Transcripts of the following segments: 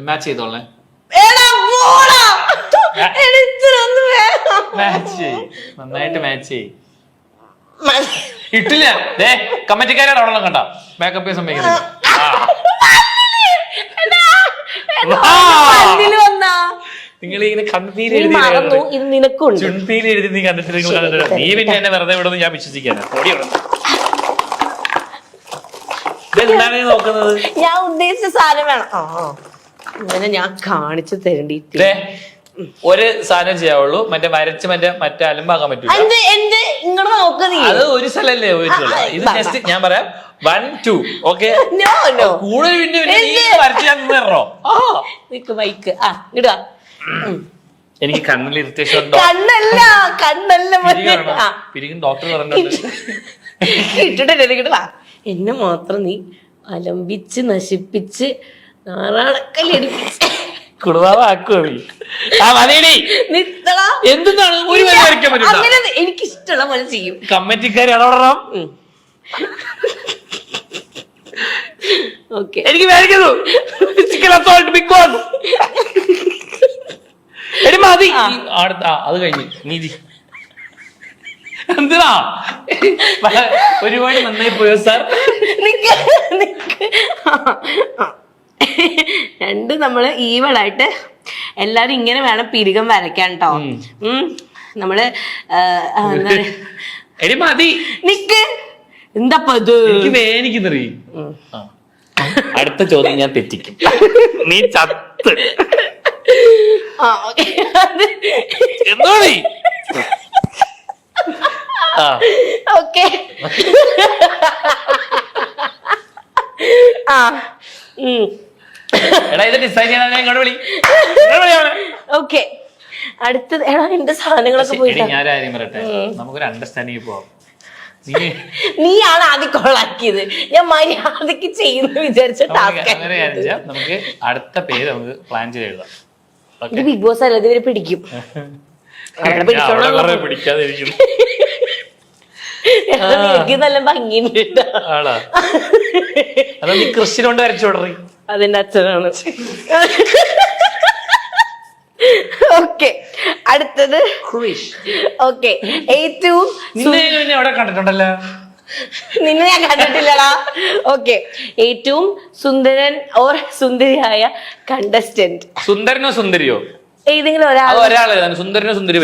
Match ചെയ്തോളേ. നന്നായിട്ട് match ചെയ്. ഇട്ടില്ല. കമ്മിറ്റിക്കാരാണ് അവിടെ കണ്ട മേക്കപ്പ് സമ്മതിക്കുന്നില്ല. നിങ്ങൾ ഇങ്ങനെ കണ്ണീര് എഴുതി ചുണ്ടീര് എഴുതി നീ കണ്ടിട്ട് നിങ്ങൾ കണ്ടിട്ട് നീ പിന്നെ എന്നെ വെറുതെ വിടുന്നു ഞാൻ വിശ്വസിക്കാനാ. ഇതെന്താണ് നോക്കുന്നത്? ഞാൻ ഉദ്ദേശിച്ച സാധനം വേണം. അങ്ങനെ ഞാൻ കാണിച്ചു തരേണ്ടിട്ട് ഒരു സാധനം ചെയ്യാവുള്ളൂ. മറ്റേ അലമ്പാക്കാൻ പറ്റൂല. അത് ഒരു സ്ഥലല്ലേ പോയിട്ടുള്ളൂ. ഇത് ജസ്റ്റ് ഞാൻ പറയാം 1 2 ഓക്കെ. കൂടുതൽ പിന്നെ വരച്ച് ഞാൻ തരണോ? ബൈക്ക് ഇടുക. എനിക്ക് കണ്ണിൽ ഇറിറ്റേഷൻ ഉണ്ടോ? കണ്ണല്ല പിരിക്കും ഡോക്ടർ പറഞ്ഞിട്ടുണ്ട്. ഇട്ടിട്ട് എന്നെ മാത്രം നീ അലമ്പിച്ച് നശിപ്പിച്ച് നാറാണക്കല്ലടിപ്പിച്ച് എന്താണ് ഒരു വരെ വരയ്ക്കാൻ പറ്റില്ല. എനിക്ക് ഇഷ്ടമുള്ള പോലെ ചെയ്യും. കമ്മിറ്റിക്കാരി ഇടപെടണം. ഓക്കെ എനിക്ക് വരയ്ക്കുന്നു. മതി. അത് കഴിഞ്ഞു നീതി. എന്തിനാ ഒരുപാട് നന്നായി പോയോ സാർ? രണ്ട് നമ്മള് ഈവളായിട്ട് എല്ലാരും ഇങ്ങനെ വേണം പിരികം വരയ്ക്കാൻ കേട്ടോ. നമ്മള് മതി നിക്ക്. എന്താ വേനിക്കുന്നറി. അടുത്ത ചോദ്യം ഞാൻ തെറ്റിക്കും. നീ ചത്ത് എന്തോ ഓക്കെ. ഓക്കെ അടുത്തത്. എടാ എന്റെ സാധനങ്ങളൊക്കെ പോയി. ഞാൻ കാര്യം പറയട്ടെ, നമുക്കൊരു അണ്ടർസ്റ്റാൻഡിങ് പോവാം. നീയാണ് ആദ്യം കൊള്ളാക്കിയത്. ഞാൻ മര്യാദക്ക് ചെയ്യുന്നു വിചാരിച്ച നമുക്ക് അടുത്ത പേര് നമുക്ക് പ്ലാൻ ചെയ്ത് എഴുതാം. ബിഗ് ബോസ് അല്ലാതെ ഇവരെ പിടിക്കും. പിടിക്കാതിരിക്കും. എനിക്ക് നല്ല ഭംഗിയുണ്ട്. നീ ക്രിസ്ത്യൻ കൊണ്ട് വരച്ചോടറി. അതെന്റെ അച്ഛനാണ്. ഓക്കെ അടുത്തത്. ഓക്കെ ഏറ്റവും അവിടെ കണ്ടിട്ടുണ്ടല്ലോ. നിന്നെ ഞാൻ കണ്ടിട്ടില്ലടാ. ഓക്കെ ഏറ്റവും സുന്ദരൻ ഓർ സുന്ദരിയായ കണ്ടസ്റ്റന്റ്. സുന്ദരനോ സുന്ദരിയോ? ഏതെങ്കിലും ഒരാള്. സുന്ദരനോ സുന്ദരി?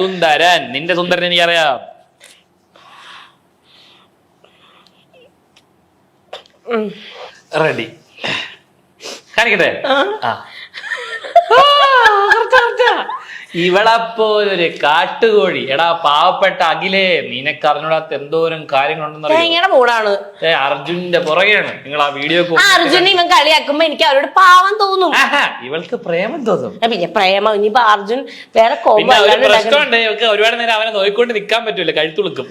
സുന്ദരൻ. നിന്റെ സുന്ദരൻ എനിക്കറിയാം. റെഡി കാണിക്കട്ടെ. ഇവളെപ്പോലൊരു കാട്ടുകോഴി. എടാ പാവപ്പെട്ട അഖിലേ, നിനക്ക് അറിഞ്ഞൂടാത്ത എന്തോരം കാര്യങ്ങളുണ്ടെന്ന്. അർജുന്റെ പുറകെയാണ് നിങ്ങൾ ആ വീഡിയോ. അർജുൻ ഇവൻ കളിയാക്കുമ്പോ എനിക്ക് അവരോട് പാവം തോന്നും. ഇവൾക്ക് പ്രേമം തോന്നും. പിന്നെ പ്രേമം ഇനിയിപ്പോ അർജുൻ വേറെ പ്രശ്നമുണ്ട്. ഇവൾക്ക് ഒരുപാട് നേരം അവനെ നോക്കിക്കൊണ്ട് നിക്കാൻ പറ്റൂല. കഴുത്തുളുക്കും.